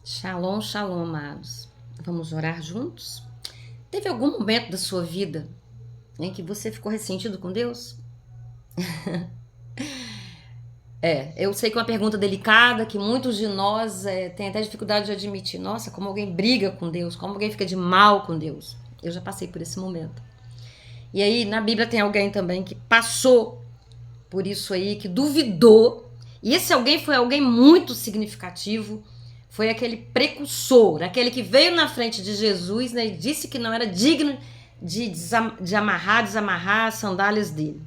Shalom, shalom, amados. Vamos orar juntos? Teve algum momento da sua vida em que você ficou ressentido com Deus? Eu sei que é uma pergunta delicada, que muitos de nós têm até dificuldade de admitir. Nossa, como alguém briga com Deus, como alguém fica de mal com Deus. Eu já passei por esse momento. E aí, na Bíblia tem alguém também que passou por isso aí, que duvidou. E esse alguém foi alguém muito significativo. Foi aquele precursor, aquele que veio na frente de Jesus, né, e disse que não era digno de desamarrar as sandálias dele.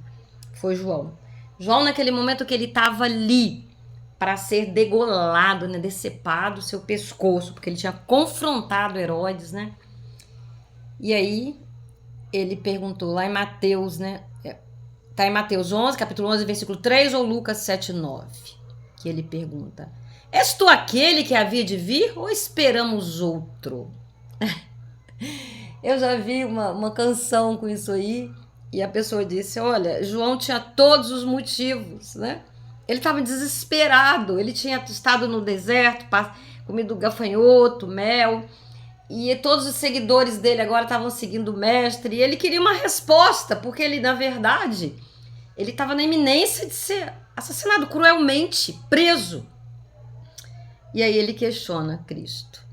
Foi João. João, naquele momento que ele estava ali para ser degolado, né, decepado o seu pescoço, porque ele tinha confrontado Herodes, né? E aí ele perguntou lá em Mateus, né? Tá em Mateus 11, capítulo 11, versículo 3 ou Lucas 7, 9, que ele pergunta: És tu aquele que havia de vir ou esperamos outro? Eu já vi uma canção com isso aí e a pessoa disse: olha, João tinha todos os motivos, né? Ele estava desesperado, ele tinha estado no deserto, comido gafanhoto, mel, e todos os seguidores dele agora estavam seguindo o mestre, e ele queria uma resposta, porque ele, na verdade, ele estava na iminência de ser assassinado cruelmente, preso. E aí ele questiona Cristo.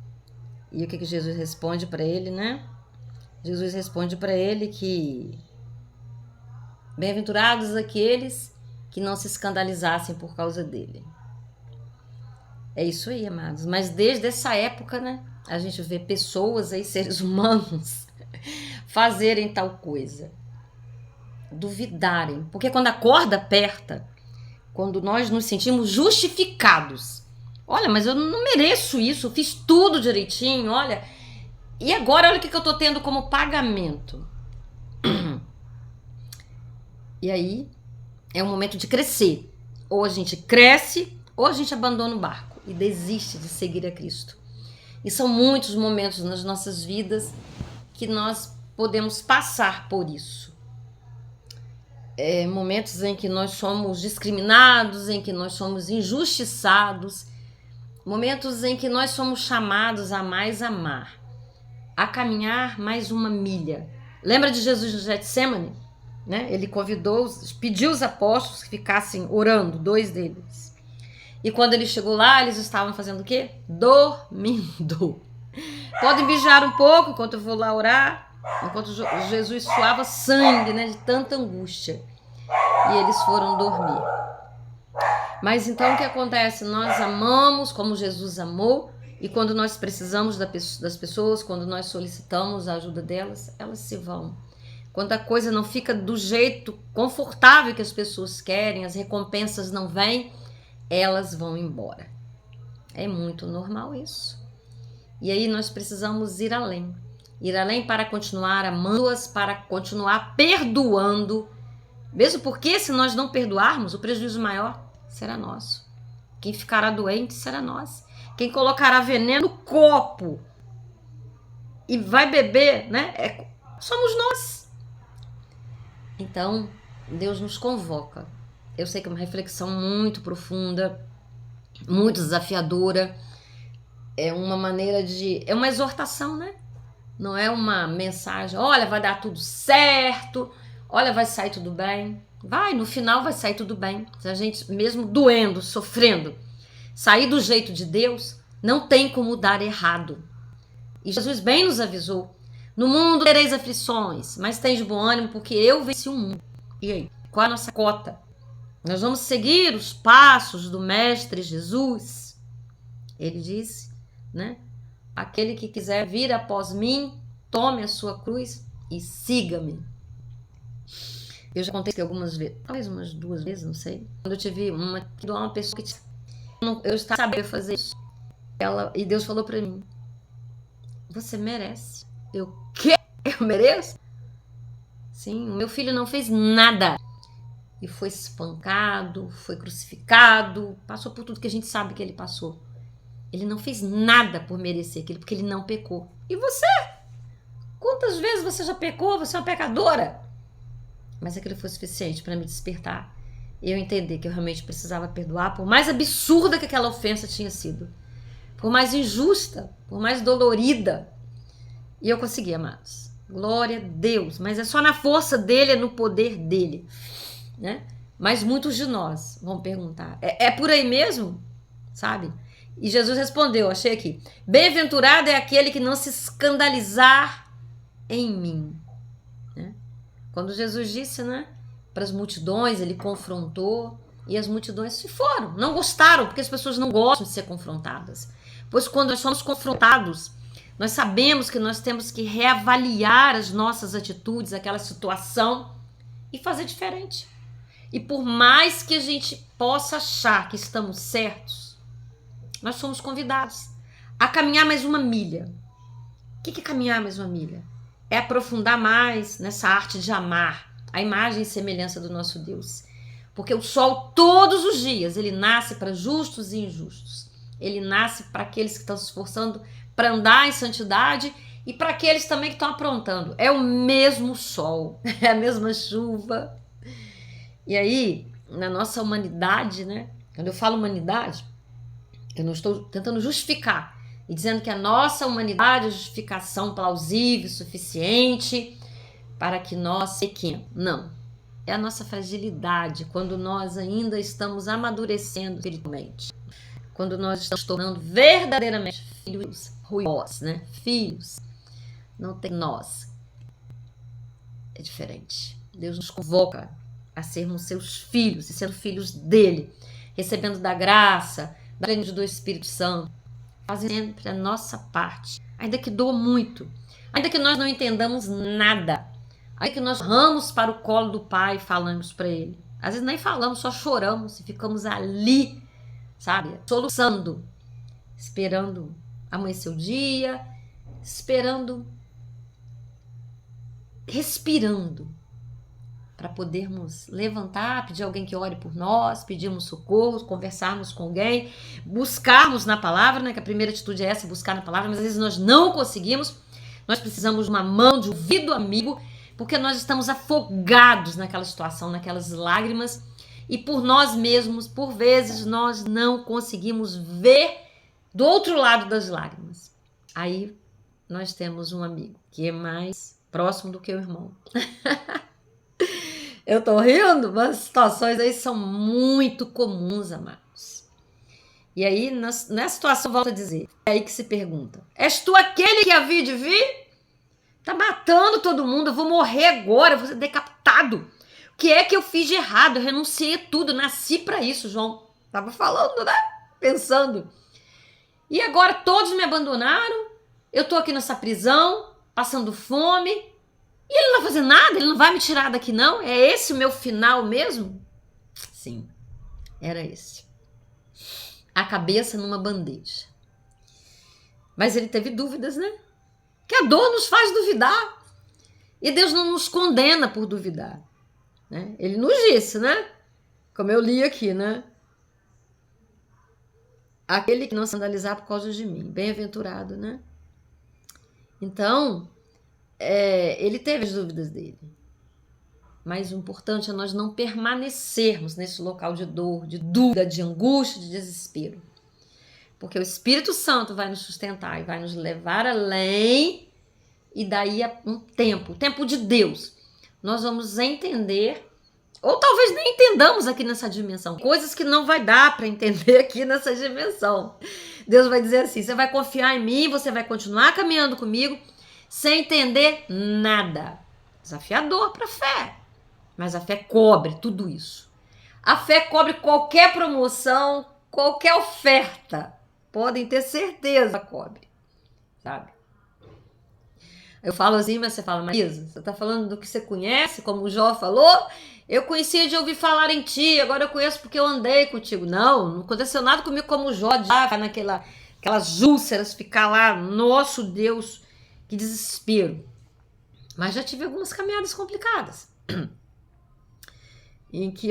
E o que Jesus responde para ele, né? Jesus responde para ele que bem-aventurados aqueles que não se escandalizassem por causa dele. É isso aí, amados. Mas desde essa época, né, a gente vê pessoas aí, seres humanos, fazerem tal coisa. Duvidarem. Porque quando a corda aperta, quando nós nos sentimos justificados, olha, mas eu não mereço isso, eu fiz tudo direitinho, olha. E agora olha o que eu tô tendo como pagamento. E aí é um momento de crescer. Ou a gente cresce, ou a gente abandona o barco e desiste de seguir a Cristo. E são muitos momentos nas nossas vidas que nós podemos passar por isso. Momentos em que nós somos discriminados, em que nós somos injustiçados, momentos em que nós somos chamados a mais amar, a caminhar mais uma milha. Lembra de Jesus no Getsemane? Né? Ele pediu os apóstolos que ficassem orando, 2 deles. E quando ele chegou lá, eles estavam fazendo o quê? Dormindo. Podem vigiar um pouco enquanto eu vou lá orar, enquanto Jesus suava sangue, né, de tanta angústia. E eles foram dormir. Mas então o que acontece? Nós amamos como Jesus amou, e quando nós precisamos das pessoas, quando nós solicitamos a ajuda delas, elas se vão. Quando a coisa não fica do jeito confortável que as pessoas querem, as recompensas não vêm, elas vão embora. É muito normal isso. E aí nós precisamos ir além. Ir além para continuar amando-as, para continuar perdoando. Mesmo porque se nós não perdoarmos, o prejuízo maior será nosso. Quem ficará doente será nós. Quem colocará veneno no copo e vai beber, né? Somos nós. Então, Deus nos convoca. Eu sei que é uma reflexão muito profunda, muito desafiadora. É uma maneira de... É uma exortação, né? Não é uma mensagem, olha, vai dar tudo certo, olha, vai sair tudo bem. Vai, no final vai sair tudo bem. Se a gente, mesmo doendo, sofrendo, sair do jeito de Deus, não tem como dar errado. E Jesus bem nos avisou: no mundo tereis aflições, mas tens bom ânimo, porque eu venci o mundo. E aí, qual a nossa cota? Nós vamos seguir os passos do Mestre Jesus. Ele disse, né? Aquele que quiser vir após mim, tome a sua cruz e siga-me. Eu já contei isso algumas vezes, talvez umas 2 vezes, não sei. Quando eu tive uma pessoa que eu sabia fazer isso. E Deus falou pra mim: você merece. Eu, quê? Eu mereço? Sim, o meu filho não fez nada. E foi espancado, foi crucificado, passou por tudo que a gente sabe que ele passou. Ele não fez nada por merecer aquilo, porque ele não pecou. E você? Quantas vezes você já pecou? Você é uma pecadora. Mas aquilo foi suficiente para me despertar e eu entender que eu realmente precisava perdoar, por mais absurda que aquela ofensa tinha sido. por mais injusta, por mais dolorida. E eu consegui, amados. Glória a Deus. Mas é só na força dele, é no poder dele, né? Mas muitos de nós vão perguntar, é por aí mesmo? Sabe? E Jesus respondeu, achei aqui, bem-aventurado é aquele que não se escandalizar em mim. Né? Quando Jesus disse, né, para as multidões, ele confrontou e as multidões se foram, não gostaram, porque as pessoas não gostam de ser confrontadas. Pois quando nós somos confrontados, nós sabemos que nós temos que reavaliar as nossas atitudes, aquela situação e fazer diferente. E por mais que a gente possa achar que estamos certos, nós somos convidados a caminhar mais uma milha. O que é caminhar mais uma milha? É aprofundar mais nessa arte de amar, a imagem e semelhança do nosso Deus. Porque o sol, todos os dias, ele nasce para justos e injustos. Ele nasce para aqueles que estão se esforçando para andar em santidade e para aqueles também que estão aprontando. É o mesmo sol, é a mesma chuva. E aí, na nossa humanidade, né? Quando eu falo humanidade, eu não estou tentando justificar e dizendo que a nossa humanidade é justificação plausível, suficiente para que nós pequemos. Não. É a nossa fragilidade quando nós ainda estamos amadurecendo espiritualmente. Quando nós estamos tornando verdadeiramente filhos ruidosos, né? Filhos. Não tem nós. É diferente. Deus nos convoca a sermos seus filhos e sendo filhos dele, recebendo da graça, da plenitude do Espírito Santo, fazendo sempre a nossa parte, ainda que doa muito, ainda que nós não entendamos nada, ainda que nós ramos para o colo do Pai e falamos para ele. Às vezes nem falamos, só choramos e ficamos ali, sabe, soluçando, esperando amanhecer o dia, esperando, respirando, para podermos levantar, pedir alguém que ore por nós, pedirmos socorro, conversarmos com alguém, buscarmos na palavra, né? Que a primeira atitude é essa, buscar na palavra, mas às vezes nós não conseguimos, nós precisamos de uma mão, de ouvido amigo, porque nós estamos afogados naquela situação, naquelas lágrimas, e por nós mesmos, por vezes, nós não conseguimos ver do outro lado das lágrimas. Aí nós temos um amigo que é mais próximo do que o irmão. Eu tô rindo, mas as situações aí são muito comuns, amados. E aí, nessa situação, volto a dizer, é aí que se pergunta, és tu aquele que havia de vir? Tá matando todo mundo, eu vou morrer agora, eu vou ser decapitado. O que é que eu fiz de errado? Eu renunciei a tudo, nasci pra isso, João. Tava falando, né? Pensando. E agora todos me abandonaram, eu tô aqui nessa prisão, passando fome, e ele não vai fazer nada, ele não vai me tirar daqui não? É esse o meu final mesmo? Sim, era esse. A cabeça numa bandeja. Mas ele teve dúvidas, né? Que a dor nos faz duvidar. E Deus não nos condena por duvidar. Né? Ele nos disse, né? Como eu li aqui, né? Aquele que não se escandalizar por causa de mim. Bem-aventurado, né? Então, ele teve as dúvidas dele. Mas o importante é nós não permanecermos nesse local de dor, de dúvida, de angústia, de desespero. Porque o Espírito Santo vai nos sustentar e vai nos levar além, e daí a um tempo, o tempo de Deus, nós vamos entender, ou talvez nem entendamos aqui nessa dimensão, coisas que não vai dar para entender aqui nessa dimensão. Deus vai dizer assim, você vai confiar em mim, você vai continuar caminhando comigo, sem entender nada. Desafiador para a fé. Mas a fé cobre tudo isso. A fé cobre qualquer promoção, qualquer oferta. Podem ter certeza que cobre. Sabe? Eu falo assim, mas você fala, Marisa, você está falando do que você conhece, como o Jó falou? Eu conhecia de ouvir falar em ti, agora eu conheço porque eu andei contigo. Não aconteceu nada comigo como o Jó, de aquelas úlceras, ficar lá, nosso Deus, que desespero. Mas já tive algumas caminhadas complicadas. Em que,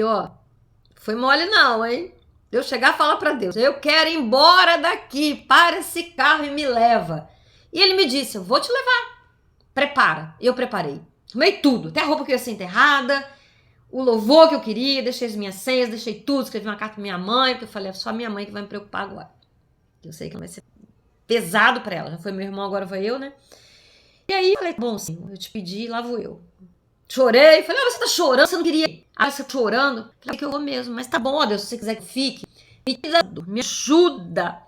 foi mole não, hein? Eu chegar e falar para Deus, eu quero ir embora daqui, para esse carro e me leva. E ele me disse, eu vou te levar, prepara. Eu preparei, arrumei tudo, até a roupa que eu ia ser enterrada, o louvor que eu queria, deixei as minhas senhas, deixei tudo, escrevi uma carta pra minha mãe, porque eu falei, é só minha mãe que vai me preocupar agora. Eu sei que não vai ser pesado pra ela. Já foi meu irmão, agora foi eu, né? E aí, falei, bom, Senhor, eu te pedi, lá vou eu. Chorei, falei, você tá chorando, você não queria ir. Ah, você tá chorando? Falei, que eu vou mesmo, mas tá bom, ó Deus, se você quiser que fique, me ajuda.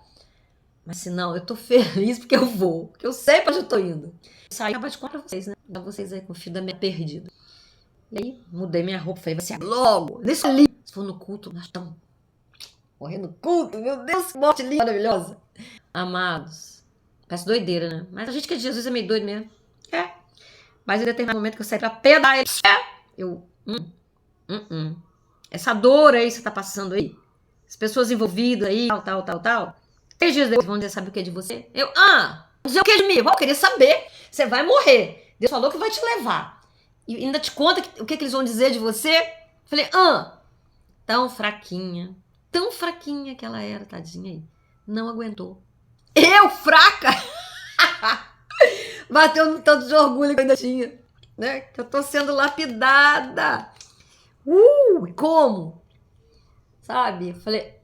Mas se não, eu tô feliz porque eu vou, porque eu sei pra onde eu tô indo. Saí, acaba de contar pra vocês, né? Pra vocês aí com o filho da minha perdida. E aí, mudei minha roupa, falei, vai ser logo, nesse ali. Se for no culto, nós estamos morrendo no culto, meu Deus, que morte linda, maravilhosa. Amados, parece doideira, né? Mas a gente que é de Jesus é meio doido mesmo. É. Mas em determinado momento que eu saí pra pedar ele, essa dor aí que você tá passando aí, as pessoas envolvidas aí, tal. 3 dias depois vão dizer, sabe o que é de você? Dizer o que é de mim? Eu queria saber. Você vai morrer. Deus falou que vai te levar. E ainda te conta o que eles vão dizer de você. Falei, tão fraquinha que ela era, tadinha aí. Não aguentou. Eu, fraca! Bateu no tanto de orgulho que eu ainda tinha, né? Que eu tô sendo lapidada. Como? Sabe? Eu falei,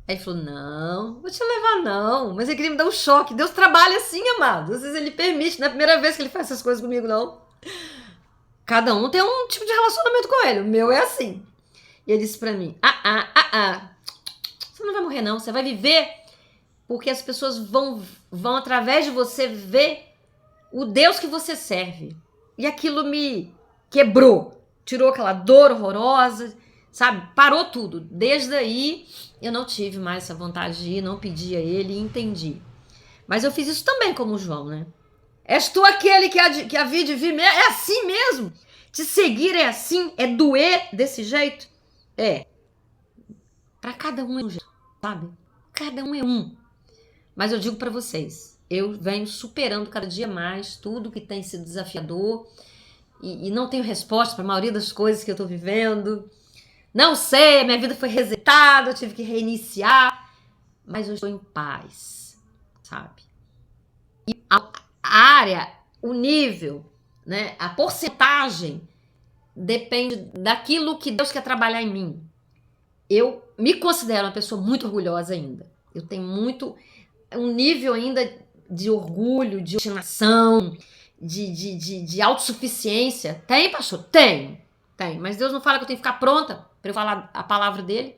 Aí ele falou, não, vou te levar não. Mas ele queria me dar um choque. Deus trabalha assim, amado. Às vezes ele permite, não é a primeira vez que ele faz essas coisas comigo, não. Cada um tem um tipo de relacionamento com ele. O meu é assim. E ele disse pra mim, você não vai morrer não, você vai viver porque as pessoas vão através de você ver o Deus que você serve. E aquilo me quebrou. Tirou aquela dor horrorosa, sabe? Parou tudo. Desde aí, eu não tive mais essa vontade de ir, não pedi a ele e entendi. Mas eu fiz isso também como João, né? És tu aquele que havia de vir mesmo? É assim mesmo? Te seguir é assim? É doer desse jeito? É. Pra cada um é um jeito, sabe? Cada um é um. Mas eu digo pra vocês, eu venho superando cada dia mais tudo que tem sido desafiador e não tenho resposta para a maioria das coisas que eu tô vivendo. Não sei, minha vida foi resetada, eu tive que reiniciar, mas eu estou em paz, sabe? E a área, o nível, né, a porcentagem depende daquilo que Deus quer trabalhar em mim. Eu me considero uma pessoa muito orgulhosa ainda. Eu tenho um nível ainda de orgulho, de obstinação, de autossuficiência. Tem, pastor? Tem. Mas Deus não fala que eu tenho que ficar pronta para eu falar a palavra dele.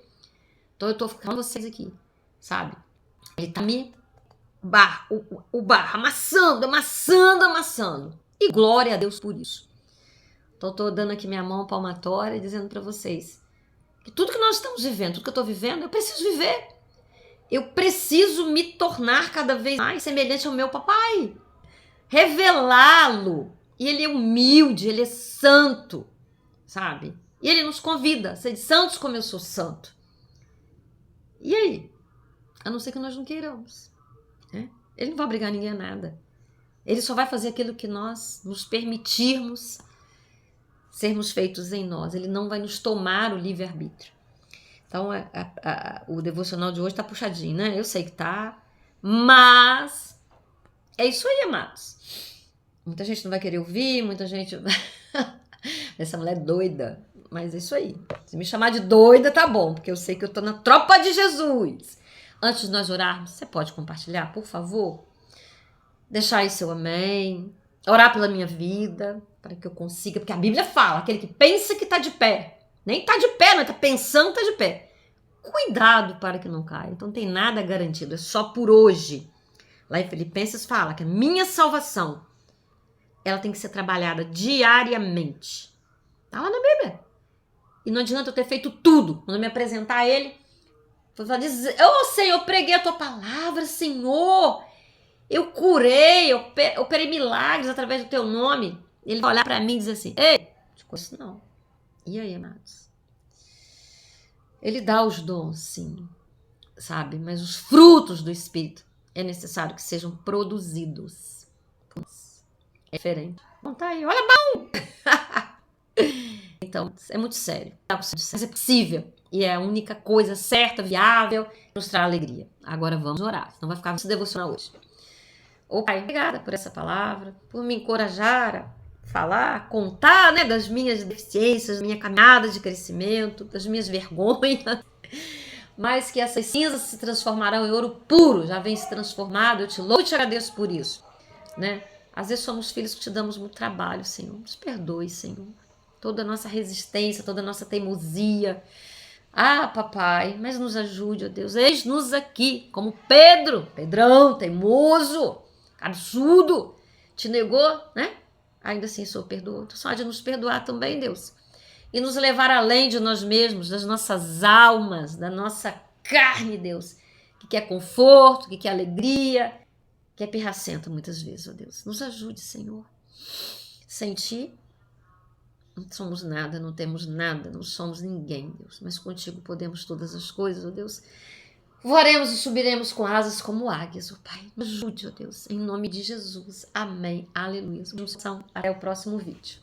Então eu tô ficando com vocês aqui, sabe? Ele tá me amassando. E glória a Deus por isso. Então eu tô dando aqui minha mão palmatória e dizendo para vocês que tudo que nós estamos vivendo, tudo que eu tô vivendo, eu preciso viver. Eu preciso me tornar cada vez mais semelhante ao meu papai. Revelá-lo. E ele é humilde, ele é santo, sabe? E ele nos convida a ser santos como eu sou santo. E aí? A não ser que nós não queiramos, né? Ele não vai obrigar ninguém a nada. Ele só vai fazer aquilo que nós nos permitirmos sermos feitos em nós. Ele não vai nos tomar o livre-arbítrio. Então, o devocional de hoje tá puxadinho, né? Eu sei que tá, mas é isso aí, amados. Muita gente não vai querer ouvir, muita gente... Essa mulher é doida, mas é isso aí. Se me chamar de doida, tá bom, porque eu sei que eu tô na tropa de Jesus. Antes de nós orarmos, você pode compartilhar, por favor? Deixar aí seu amém, orar pela minha vida, para que eu consiga, porque a Bíblia fala, aquele que pensa que tá de pé, nem tá de pé, não tá pensando, tá de pé. Cuidado para que não caia. Então não tem nada garantido, é só por hoje. Lá em Filipenses fala que a minha salvação, ela tem que ser trabalhada diariamente. Tá lá na Bíblia. E não adianta eu ter feito tudo. Quando eu me apresentar a ele, eu vou dizer, Senhor, eu preguei a tua palavra, Senhor. Eu curei, eu operei milagres através do teu nome. Ele vai olhar para mim e dizer assim, ei, não conheço não. E aí, amados? Ele dá os dons, sim, sabe? Mas os frutos do Espírito é necessário que sejam produzidos. É diferente. Bom, tá aí, olha, bom! Então, é muito sério. Mas é possível. E é a única coisa certa, viável, que nos traz alegria. Agora vamos orar. Não vai ficar muito devocional hoje. Ô Pai, obrigada por essa palavra, por me encorajar a falar, contar, né, das minhas deficiências, da minha caminhada de crescimento, das minhas vergonhas. mas que essas cinzas se transformarão em ouro puro, já vem se transformado, eu te louvo e te agradeço por isso, né? Às vezes somos filhos que te damos muito trabalho, Senhor, nos perdoe, Senhor, toda a nossa resistência, toda a nossa teimosia, papai, mas nos ajude, ó Deus, eis-nos aqui, como Pedrão, teimoso, cabeçudo, te negou, né? Ainda assim, o Senhor perdoou, então só de nos perdoar também, Deus, e nos levar além de nós mesmos, das nossas almas, da nossa carne, Deus, que quer conforto, que quer alegria, que é pirracenta muitas vezes, ó Deus. Nos ajude, Senhor. Sem Ti, não somos nada, não temos nada, não somos ninguém, Deus. Mas contigo podemos todas as coisas, ó Deus. Voaremos e subiremos com asas como águias, ó Pai. Nos ajude, ó Deus, em nome de Jesus. Amém. Aleluia. Até o próximo vídeo.